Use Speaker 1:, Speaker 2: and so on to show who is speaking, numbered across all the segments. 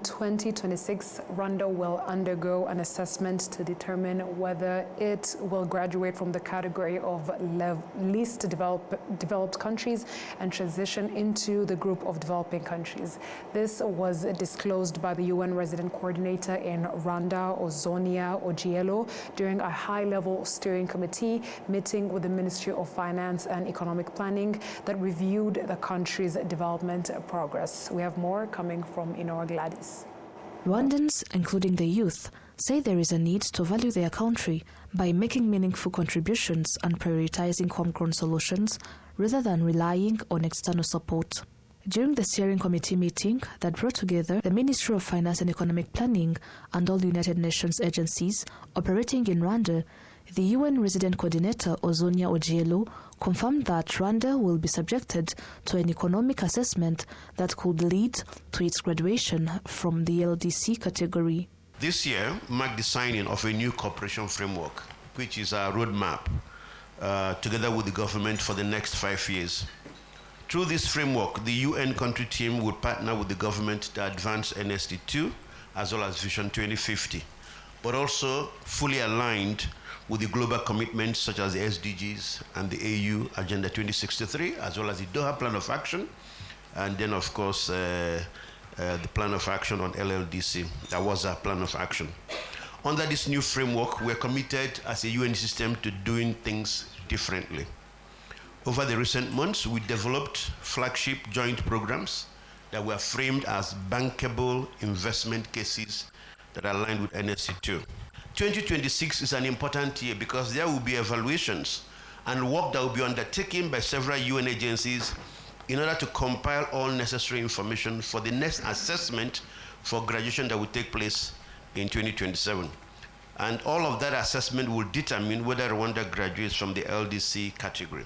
Speaker 1: 2026, Rwanda will undergo an assessment to determine whether it will graduate from the category of least developed countries and transition into the group of developing countries. This was disclosed by the UN Resident Coordinator in Rwanda, Ozonia Ojielo, during a high-level steering committee meeting with the Ministry of Finance and Economic Planning that reviewed the country's development progress. We have more coming from Inor Gladys.
Speaker 2: Rwandans, including the youth, say there is a need to value their country by making meaningful contributions and prioritizing homegrown solutions rather than relying on external support. During the steering committee meeting that brought together the Ministry of Finance and Economic Planning and all United Nations agencies operating in Rwanda, the UN Resident Coordinator Ozonia Ojielo confirmed that Rwanda will be subjected to an economic assessment that could lead to its graduation from the LDC category.
Speaker 3: This year marked the signing of a new cooperation framework, which is a roadmap together with the government for the next 5 years. Through this framework, the UN country team would partner with the government to advance NST2 as well as Vision 2050, but also fully aligned with the global commitments such as the SDGs and the AU Agenda 2063, as well as the Doha Plan of Action, and then, of course, the Plan of Action on LLDC. That was our Plan of Action. Under this new framework, we're committed as a UN system to doing things differently. Over the recent months, we developed flagship joint programs that were framed as bankable investment cases that are aligned with NSC2. 2026 is an important year because there will be evaluations and work that will be undertaken by several UN agencies in order to compile all necessary information for the next assessment for graduation that will take place in 2027. And all of that assessment will determine whether Rwanda graduates from the LDC category.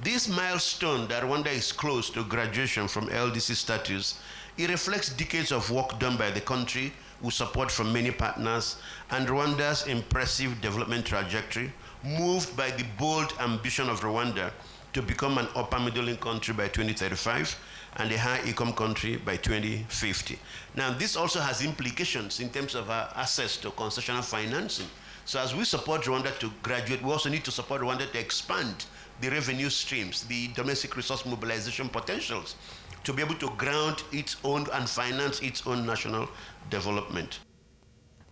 Speaker 3: This milestone that Rwanda is close to graduation from LDC status, it reflects decades of work done by the country with support from many partners and Rwanda's impressive development trajectory, moved by the bold ambition of Rwanda to become an upper middle income country by 2035 and a high income country by 2050. Now, this also has implications in terms of our access to concessional financing. So as we support Rwanda to graduate, we also need to support Rwanda to expand the revenue streams, the domestic resource mobilization potentials, to be able to ground its own and finance its own national development.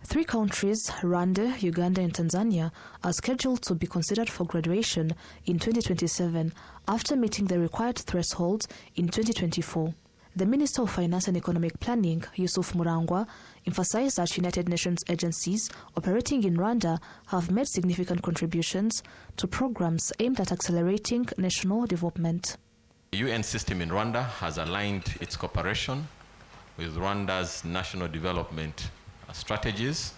Speaker 2: 3 countries, Rwanda, Uganda and Tanzania, are scheduled to be considered for graduation in 2027 after meeting the required threshold in 2024. The Minister of Finance and Economic Planning, Yusuf Murangwa, emphasized that United Nations agencies operating in Rwanda have made significant contributions to programs aimed at accelerating national development.
Speaker 4: The UN system in Rwanda has aligned its cooperation with Rwanda's national development strategies.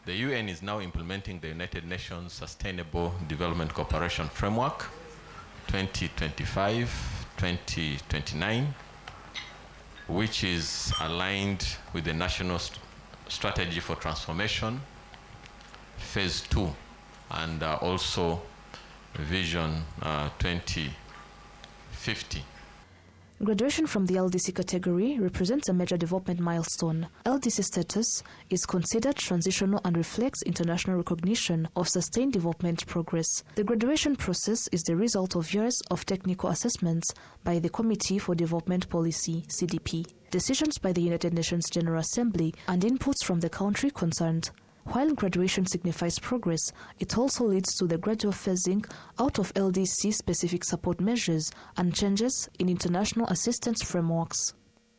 Speaker 4: The UN is now implementing the United Nations Sustainable Development Cooperation Framework 2025-2029, which is aligned with the National Strategy for Transformation, Phase 2, and also Vision 2050.
Speaker 2: Graduation from the LDC category represents a major development milestone. LDC status is considered transitional and reflects international recognition of sustained development progress. The graduation process is the result of years of technical assessments by the Committee for Development Policy, CDP, decisions by the United Nations General Assembly, and inputs from the country concerned. While graduation signifies progress, it also leads to the gradual phasing out of LDC-specific support measures and changes in international assistance frameworks.